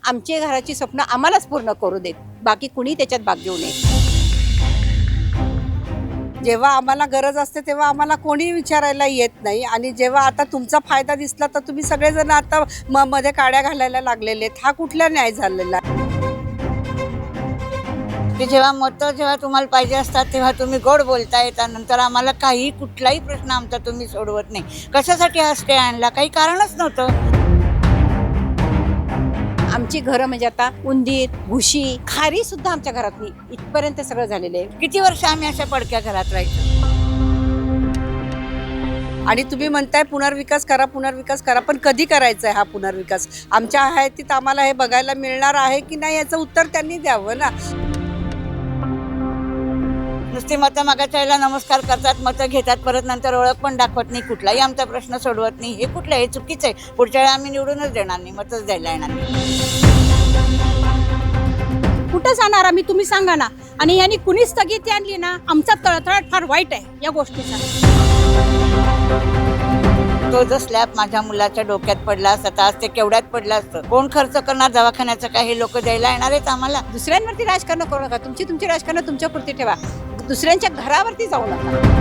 आमचे घराची स्वप्न आम्हालाच पूर्ण करू देत, बाकी कुणी त्याच्यात भाग घेऊ नये. जेव्हा आम्हाला गरज असते तेव्हा आम्हाला कोणी विचारायला येत नाही आणि जेव्हा आता तुमचा फायदा दिसला तर तुम्ही सगळेजण आता मध्ये काड्या घालायला लागलेले आहेत. हा कुठला न्याय झालेला? की जेव्हा तुम्हाला पाहिजे असतात तेव्हा तुम्ही गोड बोलताय, त्यानंतर आम्हाला काही कुठलाही प्रश्न आमचा तुम्ही सोडवत नाही. कशासाठी हा स्टे आणला? काही कारणच नव्हतं. आमची घरं म्हणजे आता उंदीर, घुशी, खारी सुद्धा आमच्या घरात नाही, इथपर्यंत सगळं झालेलं आहे. किती वर्ष आम्ही अशा पडक्या घरात राहायचो. आणि तुम्ही म्हणताय पुनर्विकास करा, पण कधी करायचा आहे हा पुनर्विकास? आमच्या हयातीत आम्हाला हे बघायला मिळणार आहे की नाही याचं उत्तर त्यांनी द्यावं ना. नुसती मतं मागायच्या वेळेला नमस्कार करतात, मतं घेतात, परत नंतर ओळख पण दाखवत नाही, कुठलाही आमचा प्रश्न सोडवत नाही. हे कुठलं? हे चुकीचं आहे. पुढच्या वेळेला आम्ही निवडूनच देणार नाही, मतच द्यायला येणार नाही. कुठं जाणार आम्ही, तुम्ही सांगा ना. आणि यांनी कुणी स्थगिती आणली ना, आमचा तळतळाट फार वाईट आहे या गोष्टीचा. तो जो स्लॅब माझ्या मुलाच्या डोक्यात पडला असता तर आज ते केवढ्यात पडला असतं. कोण खर्च करणार दवाखान्याचं? काय हे लोक द्यायला येणार आहेत आम्हाला? दुसऱ्यांवरती राजकारण करू नका. तुमची राजकारण तुमच्या पुरती ठेवा, दुसऱ्यांच्या घरावरती जाऊ नका.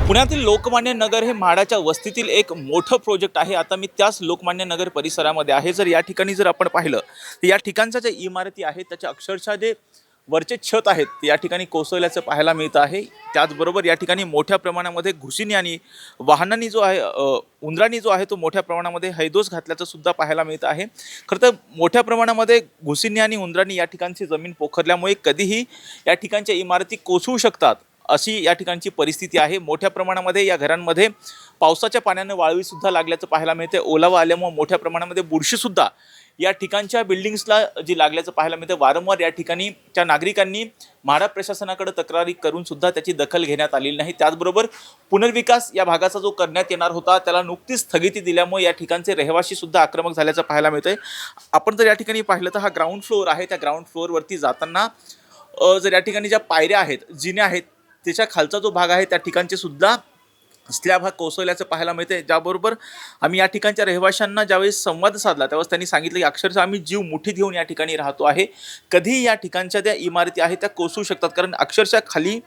पुण्यातील लोकमान्य नगर हे म्हाडाच्या वस्तीतील एक मोठं प्रोजेक्ट आहे. आता मी त्याच लोकमान्य नगर परिसरामध्ये आहे. जर या ठिकाणी जर आपण पाहिलं तर या ठिकाणच्या ज्या इमारती आहेत त्याच्या अक्षरशः जे वरचे छत आहेत या ठिकाणी कोसळल्याचं पाहायला मिळतं आहे. त्याचबरोबर या ठिकाणी मोठ्या प्रमाणामध्ये घुशींनी आणि वाहनांनी जो आहे उंदरांनी जो आहे तो मोठ्या प्रमाणामध्ये हैदोस घातल्याचं सुद्धा पाहायला मिळतं आहे. खरं तर मोठ्या प्रमाणामध्ये घुशींनी आणि उंदरांनी या ठिकाणची जमीन पोखरल्यामुळे कधीही या ठिकाणच्या इमारती कोसळू शकतात अशी या ठिकाणची परिस्थिती आहे. मोठ्या प्रमाणामध्ये या घरांमध्ये पावसाच्या पाण्यानं वाळवीसुद्धा लागल्याचं पाहायला मिळते. ओलावा आल्यामुळे मोठ्या प्रमाणामध्ये बुरशीसुद्धा या ठिकाणच्या बिल्डिंग्सला जी लागल्याचं पाहायला मिळतं. वारंवार या ठिकाणीच्या नागरिकांनी म्हाडा प्रशासनाकडे तक्रारी करून सुद्धा त्याची दखल घेण्यात आलेली नाही. त्याचबरोबर पुनर्विकास या भागाचा जो करण्यात येणार होता त्याला नुकतीच स्थगिती दिल्यामुळे या ठिकाणचे रहिवासी सुद्धा आक्रमक झाल्याचं पाहायला मिळतंय. आपण जर या ठिकाणी पाहिलं तर हा ग्राउंड फ्लोअर आहे. त्या ग्राउंड फ्लोअरवरती जाताना जर या ठिकाणी ज्या पायऱ्या आहेत, जिन्या आहेत, त्याच्या खालचा जो भाग आहे त्या ठिकाणचे सुद्धा स्लॅब हा कोसळल्याचं पाहायला मिळते. ज्याबरोबर आम्ही या ठिकाणच्या रहिवाशांना ज्यावेळेस संवाद साधला त्यावेळेस त्यांनी सांगितलं की अक्षरशः आम्ही जीव मुठीत घेऊन या ठिकाणी राहतो आहे. कधीही या ठिकाणच्या त्या इमारती आहेत त्या कोसळू शकतात. कारण अक्षरशः खाली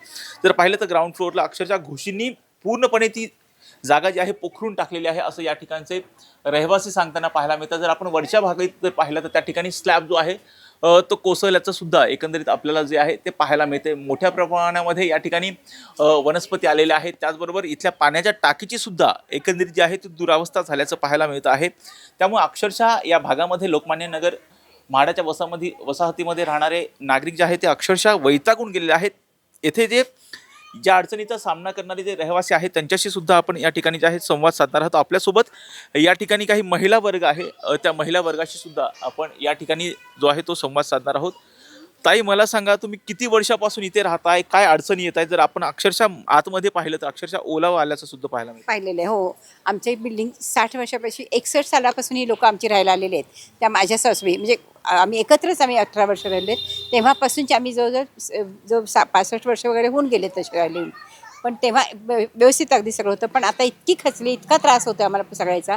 जर पाहिलं तर ग्राउंड फ्लोअरला अक्षरशः घुशींनी पूर्णपणे ती जागा जी आहे पोखरून टाकलेली आहे असं या ठिकाणचे रहिवासी सांगताना पाहायला मिळतं. जर आपण वरच्या भागात जर पाहिलं तर त्या ठिकाणी स्लॅब जो आहे तो कोसळल्याचं सुद्धा एकंदरीत आपल्याला जे आहे ते पाहायला मिळते. मोठ्या प्रमाणामध्ये या ठिकाणी वनस्पती आलेल्या आहेत. त्याचबरोबर इथल्या पाण्याच्या टाकीची सुद्धा एकंदरीत जी आहे ती दुरावस्था झाल्याचं पाहायला मिळतं आहे. त्यामुळे अक्षरशः या भागामध्ये लोकमान्य नगर म्हाडाच्या वसाहतीमध्ये राहणारे नागरिक जे आहेत ते अक्षरशः वैतागून गेलेले आहेत. येथे ज्या अडचणीचा सामना करणारे जे रहिवासी आहेत त्यांच्याशी सुद्धा आपण या ठिकाणी जे आहे संवाद साधणार आहोत. आपल्यासोबत या ठिकाणी काही महिला वर्ग आहे, त्या महिला वर्गाशी सुद्धा आपण या ठिकाणी जो आहे तो संवाद साधणार आहोत. ताई, मला सांगा, तुम्ही किती वर्षापासून इथे राहताय? काय अडचणी येत आहेत? जर आपण अक्षरशः आतमध्ये पाहिलं तर अक्षरशः ओलावा आल्याचं सुद्धा पाहायला मिळतं. पाहिलेलं आहे. हो, आमची बिल्डिंग 60 वर्षापासून 61 सालापासून ही लोक आमची राहायला आलेले आहेत. त्या माझ्या सासूबाई म्हणजे आम्ही 18 वर्ष राहिले. तेव्हापासूनचे आम्ही जो 65 वर्ष वगैरे होऊन गेले तसे राहिले. पण तेव्हा व्यवस्थित अगदी सगळं होतं. पण आता इतकी खचली, इतका त्रास होतो आम्हाला सगळ्याचा.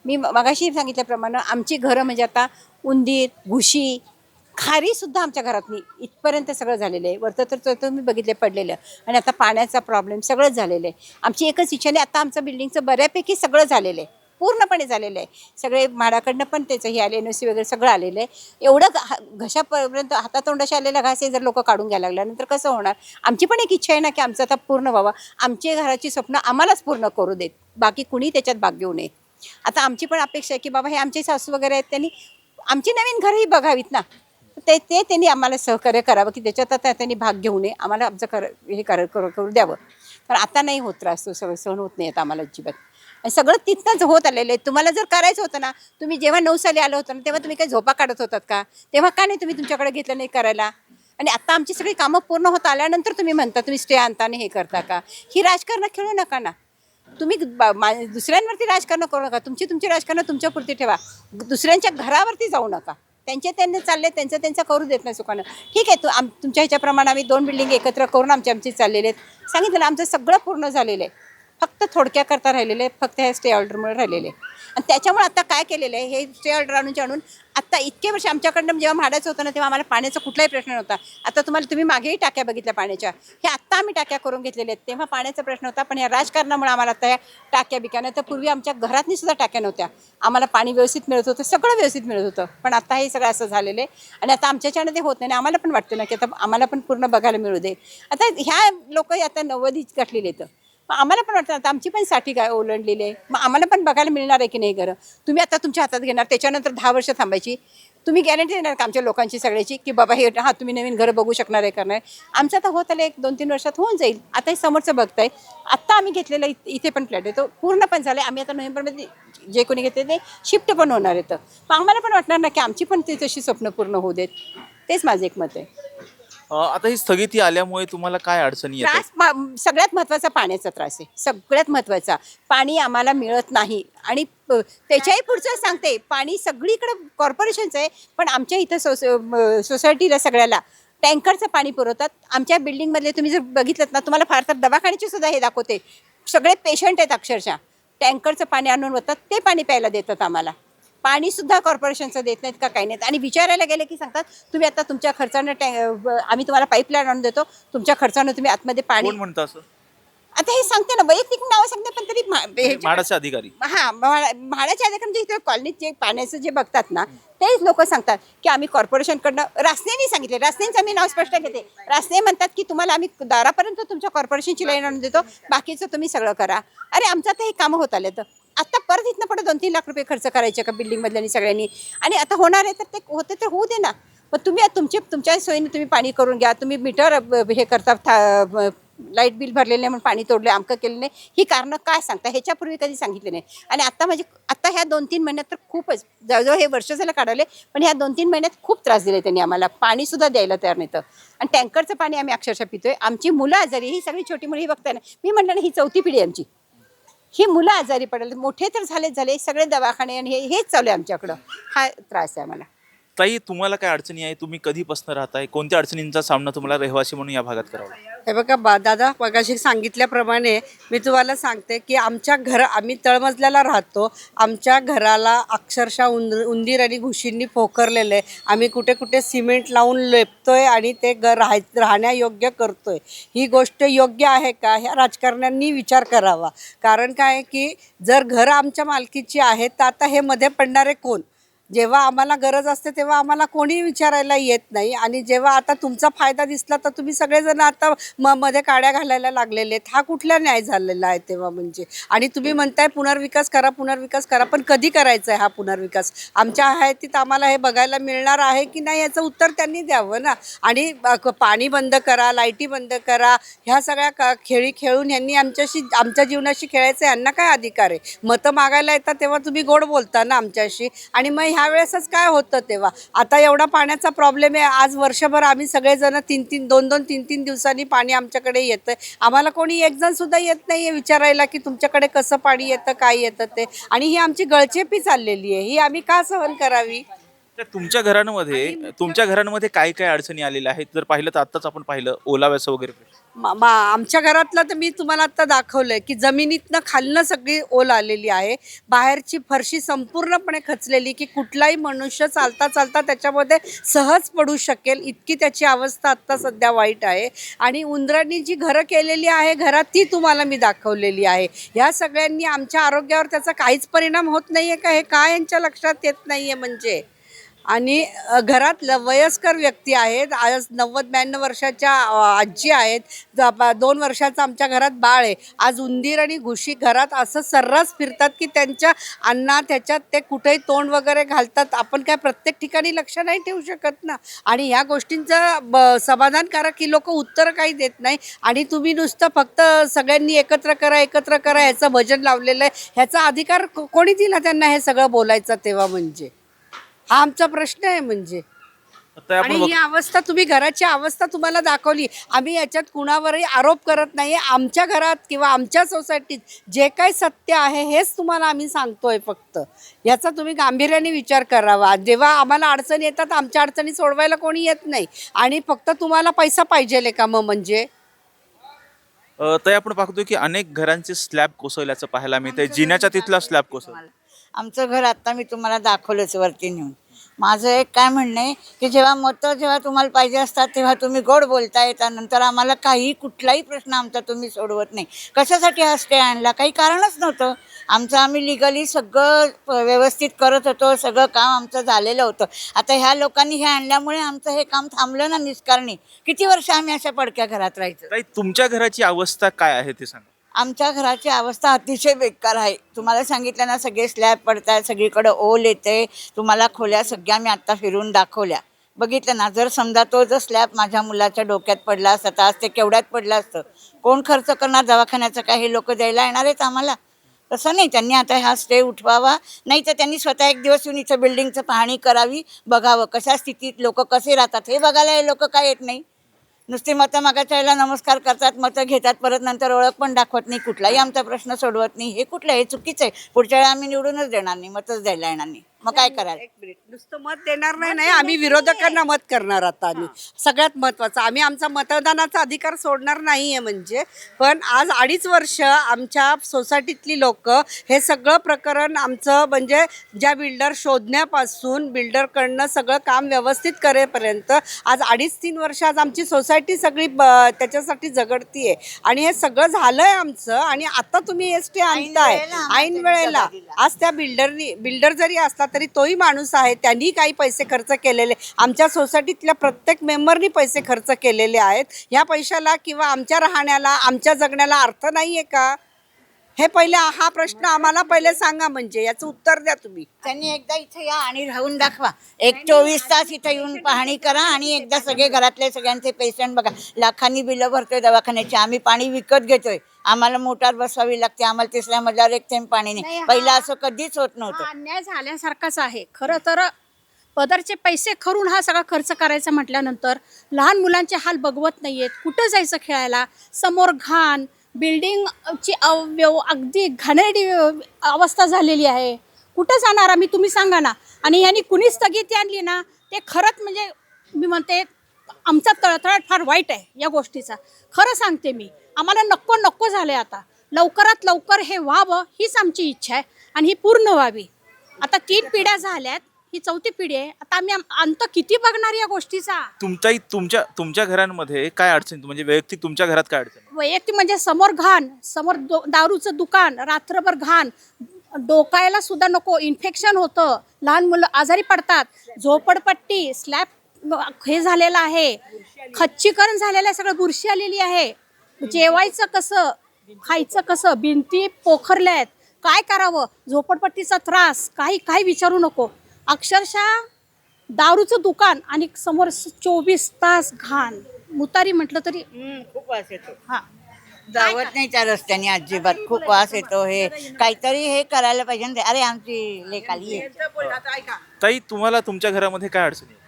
मी मगाशी सांगितल्याप्रमाणे आमची घरं म्हणजे आता उंदीर, घुशी, खारी सुद्धा आमच्या घरात नाही, इथपर्यंत सगळं झालेलं आहे. वरतं तर तुम्ही बघितले पडलेलं. आणि आता पाण्याचा प्रॉब्लेम सगळंच झालेलं आहे. आमची एकच इच्छा नाही, आता आमचं बिल्डिंगचं बऱ्यापैकी सगळं झालेलं आहे, पूर्णपणे झालेलं आहे. सगळे म्हाडाकडनं पण त्याचं हे आले, NOC वगैरे सगळं आलेलं आहे. एवढं घशापर्यंत हातातोंडाशी आलेला घास हे जर लोक काढून घ्यायला लागल्यानंतर कसं होणार? आमची पण एक इच्छा आहे ना की आमचं आता पूर्ण व्हावं. आमच्या घराची स्वप्न आम्हालाच पूर्ण करू देत, बाकी कुणी त्याच्यात भाग घेऊ नये. आता आमची पण अपेक्षा आहे की बाबा हे आमचे सासू वगैरे आहेत, त्यांनी आमची नवीन घरही बघावीत ना. त्यांनी आम्हाला सहकार्य करावं की त्याच्यात आता त्यांनी भाग घेऊ नये, आम्हाला आमचं करू द्यावं. पण आता नाही होत, त्रास तो सगळं सहन होत नाही आता आम्हाला अजिबात. आणि सगळं तिथनंच होत आलेलं आहे. तुम्हाला जर करायचं होतं ना, तुम्ही जेव्हा 9 साली आलं होतं ना तेव्हा तुम्ही काही झोपा काढत होतात का? तेव्हा का नाही तुम्ही तुमच्याकडे घेतलं नाही करायला? आणि आता आमची सगळी कामं पूर्ण होत आल्यानंतर तुम्ही म्हणता तुम्ही स्टे आणता आणि हे करता का? ही राजकारण खेळू नका ना. तुम्ही दुसऱ्यांवरती राजकारण करू नका. तुमची राजकारण तुमच्या पुरती ठेवा, दुसऱ्यांच्या घरावरती जाऊ नका. त्यांचे चालले, त्यांचं करू देत नाही सुखानं. ठीक आहे, तुमच्या ह्याच्याप्रमाणे आम्ही 2 बिल्डिंग एकत्र करून आमची चाललेले आहेत. सांगितलं आमचं सगळं पूर्ण झालेलं आहे. फक्त थोडक्या करता राहिलेले, फक्त हे स्टे ऑर्डरमुळे राहिलेले. आणि त्याच्यामुळे आता काय केलेलं आहे, हे स्टे ऑर्डर आणून आता इतके वर्ष आमच्याकडनं जेव्हा म्हाडाचं होतं ना, तेव्हा आम्हाला पाण्याचा कुठलाही प्रश्न नव्हता. आता तुम्ही मागेही टाक्या बघितल्या पाण्याच्या, हे आत्ता आम्ही टाक्या करून घेतलेल्या आहेत. तेव्हा पाण्याचा प्रश्न होता, पण या राजकारणामुळे आम्हाला आता ह्या टाक्या बिक्या, तर पूर्वी आमच्या घरातनी सुद्धा टाक्या नव्हत्या. आम्हाला पाणी व्यवस्थित मिळत होतं, सगळं व्यवस्थित मिळत होतं. पण आता हे सगळं असं झालेलं आहे आणि आता आमच्याच्यानं ते होत नाही. आम्हाला पण वाटतं ना की आता आम्हाला पण पूर्ण बघायला मिळू दे. आता ह्या लोक आता 90 गाठलेले आहेत. मग आम्हाला पण वाटतं आता आमची पण साठी काय ओलांडलेली आहे, मग आम्हाला पण बघायला मिळणार आहे की नाही घरं. तुम्ही आता तुमच्या हातात घेणार, त्याच्यानंतर 10 वर्ष थांबायची. तुम्ही गॅरंटी देणार का आमच्या लोकांची सगळ्याची की बाबा हे तुम्ही नवीन घरं बघू शकणार आहे करणार. आमचं आता होत आलं 1-2-3 वर्षात होऊन जाईल. आता हे समोरचं बघताय. आत्ता आम्ही घेतलेलं इथे पण फ्लॅट आहे, तो पूर्ण पण झाला. आम्ही आता नोव्हेंबरमध्ये जे कोणी घेतले ते शिफ्ट पण होणार आहे. तर मग आम्हाला पण वाटणार ना की आमची पण ती तशी स्वप्न पूर्ण होऊ देत. तेच माझं एक मत आहे. आता ही स्थगिती आल्यामुळे तुम्हाला काय अडचणी येतात? सगळ्यात महत्त्वाचा पाण्याचा त्रास आहे. सगळ्यात महत्त्वाचा पाणी आम्हाला मिळत नाही. आणि त्याच्याही पुढचं सांगते, पाणी सगळीकडे कॉर्पोरेशनचं आहे, पण आमच्या इथं सोसायटीला सगळ्याला टँकरचं पाणी पुरवतात. आमच्या बिल्डिंगमधले तुम्ही जर बघितलं ना, तुम्हाला फार तर दवाखान्याची सुद्धा हे दाखवते. सगळे पेशंट आहेत अक्षरशः, टँकरचं पाणी आणून होतात, ते पाणी प्यायला देतात आम्हाला. पाणी सुद्धा कॉर्पोरेशनचं देत नाहीत का काही नाहीत. आणि विचारायला गेले की सांगतात तुम्ही आता तुमच्या खर्चानं आम्ही तुम्हाला पाईपलाईन आणून देतो, तुमच्या खर्चानं तुम्ही आतमध्ये पाणी. कोण म्हणतं असं? आता हे सांगते ना, वैयक्तिक नावं सांगते, पण तरी म्हाडाचे अधिकारी. म्हाडाच्या अधिकारी म्हणजे इथे कॉलनीत जे पाण्याचं जे बघतात ना, तेच लोक सांगतात की आम्ही कॉर्पोरेशनकडनं, रासनेनी सांगितले, रासनेंचं मी नाव स्पष्ट घेते. रासने म्हणतात की तुम्हाला आम्ही दारापर्यंत तुमच्या कॉर्पोरेशनची लाईन आणून देतो, बाकीचं तुम्ही सगळं करा. अरे आमचं आता हे कामं होत आले, तर आता परत इथनं पुढे 2-3 लाख रुपये खर्च करायचे का बिल्डिंगमधल्यांनी सगळ्यांनी. आणि आता होणार आहे तर ते होते तर होऊ दे ना. मग तुम्ही तुमच्या सोयीने तुम्ही पाणी करून घ्या. तुम्ही मीटर हे करता, लाईट बिल भरलेलं नाही म्हणून पाणी तोडलं, अमकं केलं नाही, ही कारणं काय सांगता. ह्याच्यापूर्वी कधी सांगितले नाही. आणि आता ह्या 2-3 महिन्यात तर खूपच, जवळजवळ हे वर्ष झालं काढले, पण ह्या 2-3 महिन्यात खूप त्रास दिले त्यांनी आम्हाला. पाणीसुद्धा द्यायला तयार नाही. तर आणि टँकरचं पाणी आम्ही अक्षरशः पितोय. आमची मुलं आजारी, ही सगळी छोटी मुलं ही बघताय ना, मी म्हटलं ना ही 4थी पिढी आमची. ही मुलं आजारी पडले, मोठे तर झाले सगळे दवाखाने, आणि हेच चालू आहे आमच्याकडं. हा त्रास आहे आम्हाला. ताई, तुम्हाला काय अडचणी आहे? तुम्ही कधीपासून राहताय? कोणत्या अडचणींचा सामना तुम्हाला रहिवासी म्हणून या भागात करावा लागतो? हे बघा दादा, मगाशी सांगितल्याप्रमाणे मी तुम्हाला सांगते की आम्ही तळमजल्याला राहतो. आमच्या घराला अक्षरशः उंदीर आणि घुशींनी पोखरलेलं आहे. आम्ही कुठे कुठे सिमेंट लावून लेपतोय आणि ते राहण्यायोग्य करतोय. ही गोष्ट योग्य आहे का? ह्या राजकारण्यांनी विचार करावा. कारण काय की जर घर आमच्या मालकीची आहेत, तर आता हे मध्ये पडणारे कोण? जेव्हा आम्हाला गरज असते तेव्हा आम्हाला कोणी विचारायला येत नाही. आणि जेव्हा आता तुमचा फायदा दिसला तर तुम्ही सगळेजण आता मध्ये काड्या घालायला लागलेले आहेत. हा कुठला न्याय झालेला आहे तेव्हा म्हणजे? आणि तुम्ही म्हणताय पुनर्विकास करा, पण कधी करायचा आहे हा पुनर्विकास? आमच्या हयातीत आम्हाला हे बघायला मिळणार आहे की नाही, याचं उत्तर त्यांनी द्यावं ना. आणि पाणी बंद करा, लाईटी बंद करा, ह्या सगळ्या खेळी खेळून यांनी आमच्या जीवनाशी खेळायचं, यांना काय अधिकार आहे? मतं मागायला येतात तेव्हा तुम्ही गोड बोलता ना आमच्याशी. आणि मग ह्या वेळेसच काय होतं तेव्हा? आता एवढा पाण्याचा प्रॉब्लेम आहे. आज वर्षभर आम्ही सगळेजण 2-2 दिवसांनी पाणी आमच्याकडे येतं. आम्हाला कोणी एक जण सुद्धा येत नाही आहे विचारायला की तुमच्याकडे कसं पाणी येतं, काय येतं ते. आणि ही आमची गळचेपी चाललेली आहे. ही आम्ही का सहन करावी? तर तुमच्या घरांमध्ये काय काय अडचणी आलेल्या आहेत? जर पाहिलं तर आत्ताच आपण पाहिलं ओलाव्याचं वगैरे. आमच्या घरातलं तर मी तुम्हाला आता दाखवलंय की जमिनीतनं खालनं सगळी ओल आलेली आहे. बाहेरची फरशी संपूर्णपणे खचलेली, की कुठलाही मनुष्य चालता चालता त्याच्यामध्ये सहज पडू शकेल इतकी त्याची अवस्था आत्ता सध्या वाईट आहे. आणि उंदरांनी जी घरं केलेली आहे घरात, ती तुम्हाला मी दाखवलेली आहे. ह्या सगळ्यांनी आमच्या आरोग्यावर त्याचा काहीच परिणाम होत नाही आहे का? हे काय यांच्या लक्षात येत नाही आहे म्हणजे? आणि घरात वयस्कर व्यक्ती आहेत. आज 90-92 वर्षाच्या आजी आहेत. 2 वर्षाचं आमच्या घरात बाळ आहे. आज उंदीर आणि घुशी घरात असं सर्रास फिरतात की त्यांच्या अन्नात ह्याच्यात ते कुठेही तोंड वगैरे घालतात. आपण काय प्रत्येक ठिकाणी लक्ष नाही ठेवू शकत ना. आणि ह्या गोष्टींचं समाधानकारक ही लोक उत्तर काही देत नाही. आणि तुम्ही नुसतं फक्त सगळ्यांनी एकत्र करा ह्याचं भजन लावलेलं आहे. ह्याचा अधिकार कोणी दिला त्यांना हे सगळं बोलायचं तेव्हा? म्हणजे हा आमचा प्रश्न आहे म्हणजे. आणि ही अवस्था घराची अवस्था तुम्हाला दाखवली. आम्ही याच्यात कुणावरही आरोप करत नाही. आमच्या घरात किंवा आमच्या सोसायटीत जे काही सत्य आहे हेच तुम्हाला आम्ही सांगतोय. फक्त याचा तुम्ही गांभीर्याने विचार करावा. जेव्हा आम्हाला अडचणी येतात, आमच्या अडचणी सोडवायला कोणी येत नाही. आणि फक्त तुम्हाला पैसा पाहिजे का मग? म्हणजे तर आपण पाहतोय की अनेक घरांचे स्लॅब कोसळल्याचं पाहायला मिळतंय. जिन्याच्या तिथला स्लॅब कोसळला. आमचं घर आता मी तुम्हाला दाखवलंच वरती नेऊन. माझं एक काय म्हणणं आहे की जेव्हा तुम्हाला पाहिजे असतात तेव्हा तुम्ही गोड बोलता येतात, नंतर आम्हाला कुठलाही प्रश्न आमचा तुम्ही सोडवत नाही. कशासाठी हा स्टे आणला? काही कारणच नव्हतं. आम्ही लिगली सगळं व्यवस्थित करत होतो, सगळं काम आमचं झालेलं होतं. आता ह्या लोकांनी हे आणल्यामुळे आमचं हे काम थांबलं ना निष्कारणी. किती वर्ष आम्ही अशा पडक्या घरात राहायचं? ताई, तुमच्या घराची अवस्था काय आहे ते सांगा. आमच्या घराची अवस्था अतिशय बेकार आहे. तुम्हाला सांगितलं ना, सगळे स्लॅब पडतात, सगळीकडे ओल येते. तुम्हाला खोल्या सगळ्या मी आत्ता फिरून दाखवल्या, बघितलं ना. जर समजा तो जर स्लॅब माझ्या मुलाच्या डोक्यात पडला असता तर आज ते केवढ्यात पडलं असतं? कोण खर्च करणार दवाखान्याचं? काय हे लोक द्यायला येणार आहेत आम्हाला? तसं नाही. त्यांनी आता हा स्टे उठवावा, नाही तर त्यांनी स्वतः एक दिवस येऊन इथं बिल्डिंगचं पाहणी करावी, बघावं कशा स्थितीत लोक कसे राहतात. हे बघायला हे लोक काय येत नाही. नुसती मतं मागायच्या वेळेला नमस्कार करतात, मतं घेतात, परत नंतर ओळख पण दाखवत नाही, कुठलाही आमचा प्रश्न सोडवत नाही. हे कुठलं? हे चुकीचं आहे. पुढच्या वेळेला आम्ही निवडूनच देणार नाही, मतच द्यायला येणार नाही. मग काय करायला? एक मिनिट, नुसतं मत देणार नाही, आम्ही विरोधकांना मत करणार. आता आम्ही सगळ्यात महत्त्वाचं, आम्ही आमचा मतदानाचा अधिकार सोडणार नाहीये. म्हणजे पण आज 2.5 वर्ष आमच्या सोसायटीतली लोक हे सगळं प्रकरण आमचं म्हणजे ज्या बिल्डर शोधण्यापासून बिल्डरकडनं सगळं काम व्यवस्थित करेपर्यंत आज 2.5-3 वर्ष आज आमची सोसायटी सगळी त्याच्यासाठी झगडतीये. आणि हे सगळं झालंय आमचं. आणि आता तुम्ही एस टी आणताय ऐन वेळेला. आज त्या बिल्डर जरी असला तरी तोही माणूस आहे, त्यांनी काही पैसे खर्च केलेले, आमच्या सोसायटीतल्या प्रत्येक मेंबरनी पैसे खर्च केलेले आहेत. ह्या पैशाला किंवा आमच्या राहण्याला, आमच्या जगण्याला अर्थ नाही आहे का? हे पहिले हा प्रश्न आम्हाला पहिले सांगा, म्हणजे याचं उत्तर द्या तुम्ही. त्यांनी एकदा इथे या आणि राहून दाखवा. 24 तास इथं येऊन पाहणी करा आणि एकदा सगळे घरातले सगळ्यांचे पेशंट बघा. लाखांनी बिलं भरतोय दवाखान्याची. आम्ही पाणी विकत घेतोय, आम्हाला मोटार बसवावी लागते, आम्हाला 3ऱ्या मजल्यावर एक थेंब पाणी नाही. पहिलं असं कधीच होत नव्हतं. हा अन्याय झाल्यासारखाच आहे खरं तर. पदरचे पैसे खरून हा सगळा खर्च करायचा म्हटल्यानंतर लहान मुलांचे हाल बघवत नाहीयेत. कुठं जायचं खेळायला? समोर घाण, बिल्डिंगची अगदी घाणेरडी अवस्था झालेली आहे. कुठं जाणार आम्ही? तुम्ही सांगा ना. आणि यांनी कुणी स्थगिती आणली ना, ते खरंच म्हणजे मी म्हणते आमचा तळतळाट फार वाईट आहे या गोष्टीचा. खरं सांगते मी, आम्हाला नको नको झालं. आता लवकरात लवकर हे व्हावं हीच आमची इच्छा आहे आणि ही पूर्ण व्हावी. आता 3 पिढ्या झाल्यात, ही 4थी पिढी आहे. आता आम्ही अंत किती बघणार या गोष्टीचा? तुमच्या घरांमध्ये काय अडचण, म्हणजे वैयक्तिक तुमच्या घरात काय अडचण? वैयक्तिक म्हणजे समोर घाण, समोर दारूचं दुकान, रात्रभर घाण, डोकायला सुद्धा नको, इन्फेक्शन होतं, लहान मुलं आजारी पडतात, झोपडपट्टी, स्लॅब हे झालेलं आहे, खच्चीकरण झालेलं आहे, सगळं बुरशी आलेली आहे. जेवायचं कसं, खायचं कसं, भिंती पोखरल्या आहेत, काय करावं? झोपडपट्टीचा त्रास, काही विचारू नको. अक्षरशः दारूचं दुकान आणि समोर 24 तास घाण. मुतारी म्हटलं तरी खूप वास येतो. हा जावत नाही त्या रस्त्याने अजिबात. खूप वास येतो. हे काहीतरी हे करायला पाहिजे ना. अरे आमची लेक आली आहे. ताई, तुम्हाला तुमच्या घरामध्ये काय अडचण आहे?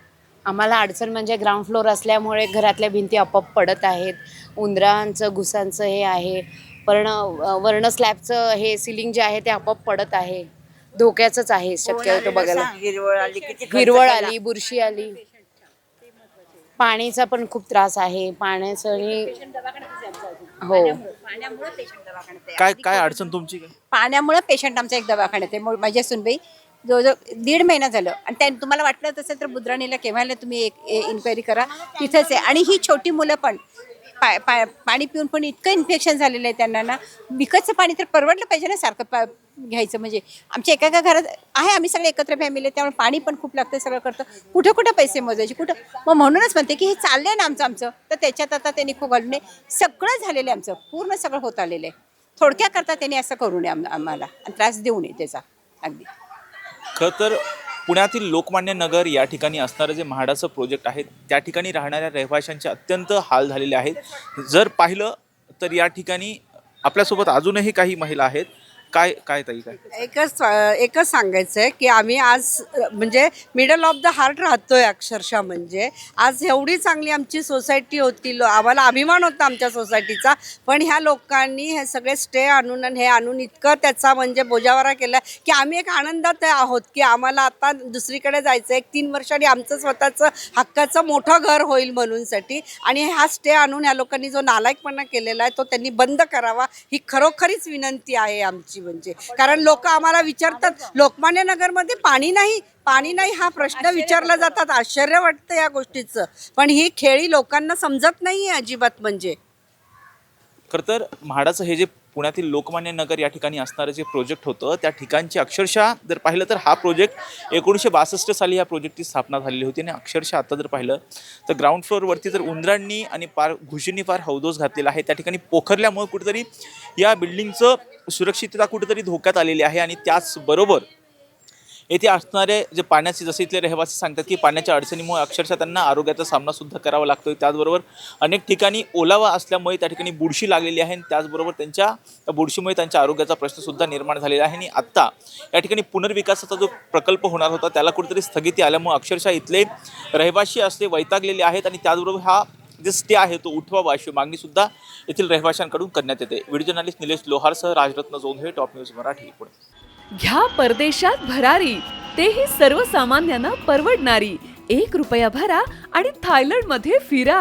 आम्हाला अडचण म्हणजे ग्राउंड फ्लोअर असल्यामुळे घरातल्या भिंती आपोआप पडत आहेत. उंदरांचं घुसांचं हे आहे. वर्ण स्लॅबचं हे सिलिंग जे आहे ते आपोआप पडत आहे. धोक्याचंच आहे शक्यतो बघायला. हिरवळ आली, किती खर्च हिरवळ केला. आली, बुरशी आली, पाणीचा पण खूप त्रास आहे. पाण्याचं हो. काय अडचण तुमची? काय पाण्यामुळे पेशंट आमचा एक दवाखान्यात आहे. माझ्या सुनबाई जवळजवळ 1.5 महिना झालं. आणि त्या तुम्हाला वाटलं तसं तर बुद्राणीला केव्हायला तुम्ही एक इन्क्वायरी करा, तिथंच आहे. आणि ही छोटी मुलं पण पाणी पिऊन पण इतकं इन्फेक्शन झालेलं आहे त्यांना ना. विकतचं पाणी तर परवडलं पाहिजे ना सारखं घ्यायचं. म्हणजे आमच्या एका घरात आहे, आम्ही सगळे एकत्र फॅमिली आहे, त्यामुळे पाणी पण खूप लागतं, सगळं करतं. कुठं पैसे मोजायचे कुठं? मग म्हणूनच म्हणते की हे चाललं आहे ना आमचं. तर त्याच्यात आता त्यांनी खूप घालून सगळं झालेलं आहे आमचं, पूर्ण सगळं होत आलेलं आहे. थोडक्या करता त्यांनी असं करू नये आम्हाला आणि त्रास देऊ नये त्याचा. अगदी खरं तर पुण्यातील लोकमान्य नगर या ठिकाणी असणारं जे म्हाडाचं प्रोजेक्ट आहे, त्या ठिकाणी राहणाऱ्या रहिवाशांचे अत्यंत हाल झालेले आहेत. जर पाहिलं तर या ठिकाणी आपल्यासोबत अजूनही काही महिला आहेत. काय काय ताई काय एकच सांगायचं आहे की आम्ही आज म्हणजे मिडल ऑफ द हार्ट राहतोय अक्षरशः. म्हणजे आज एवढी चांगली आमची सोसायटी होती, आम्हाला अभिमान होता आमच्या सोसायटीचा, पण ह्या लोकांनी हे सगळे स्टे आणून आणि हे आणून इतकं त्याचा म्हणजे बोजावारा केला की आम्ही एक आनंदात आहोत की आम्हाला आता दुसरीकडे जायचं आहे. 3 वर्षांनी आमचं स्वतःचं हक्काचं मोठं घर होईल म्हणूनसाठी, आणि हा स्टे आणून ह्या लोकांनी जो नालायकपणा केलेला आहे तो त्यांनी बंद करावा ही खरोखरीच विनंती आहे आमची. म्हणजे कारण लोक आम्हाला विचारतात, लोकमान्य नगरमध्ये पाणी नाही हा प्रश्न विचारला जातात. आश्चर्य वाटतं या गोष्टीचं, पण ही खेळी लोकांना समजत नाही आहे अजिबात. म्हणजे खरं तर म्हाडाचं हे जे पुण्यातील लोकमान्य नगर या ठिकाणी असणारं जे प्रोजेक्ट होतं त्या ठिकाणची अक्षरशः जर पाहिलं तर हा प्रोजेक्ट 1962 साली या प्रोजेक्टची स्थापना झालेली होती. आणि अक्षरशः आता जर पाहिलं तर ग्राउंड फ्लोअरवरती तर उंदरांनी आणि घुशींनी फार हौदोस घातलेला आहे. त्या ठिकाणी पोखरल्यामुळे कुठेतरी या बिल्डिंगचं सुरक्षितता कुठेतरी धोक्यात आलेली आहे. आणि त्याचबरोबर येथे असणारे जे पाण्याचे, जसे इथले रहिवासी सांगतात की पाण्याच्या अडचणीमुळे अक्षरशः त्यांना आरोग्याचा सामना सुद्धा करावा लागतो. त्याचबरोबर अनेक ठिकाणी ओलावा असल्यामुळे त्या ठिकाणी बुरशी लागलेली आहे आणि त्याचबरोबर त्या बुरशीमुळे त्यांच्या आरोग्याचा प्रश्नसुद्धा निर्माण झालेला आहे. आणि आत्ता या ठिकाणी पुनर्विकासाचा जो प्रकल्प होणार होता त्याला कुठेतरी स्थगिती आल्यामुळे अक्षरशः इथले रहिवासी असले वैतागलेले आहेत. आणि त्याचबरोबर हा जे स्टे आहे तो उठवावा अशी मागणीसुद्धा येथील रहिवाशांकडून करण्यात येते. व्हिडिओ जर्नलिस्ट निलेश लोहारसह राजरत्न जोंधळे, टॉप न्यूज मराठी, पुणे. घ्या परदेशात भरारी, तेही सर्वसामान्यांना परवडणारी. 1 रुपया भरा आणि थायलंडमध्ये फिरा.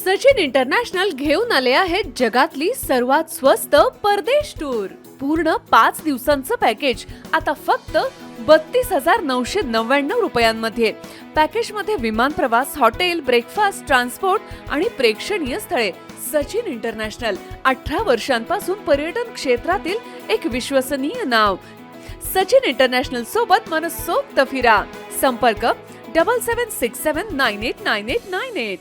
सचिन इंटरनॅशनल घेऊन आले आहेत जगातली सर्वात स्वस्त परदेश टूर. पूर्ण 5 दिवसांचं पॅकेज आता फक्त 32,999 रुपयांमध्ये. पॅकेजमध्ये विमान प्रवास, हॉटेल, ब्रेकफास्ट, ट्रान्सपोर्ट आणि प्रेक्षणीय स्थळे. सचिन इंटरनॅशनल 18 वर्षांपासून पर्यटन क्षेत्रातील एक विश्वसनीय नाव. सचिन इंटरनॅशनल सोबत मनसोक्त फिरा. संपर्क 7767989898.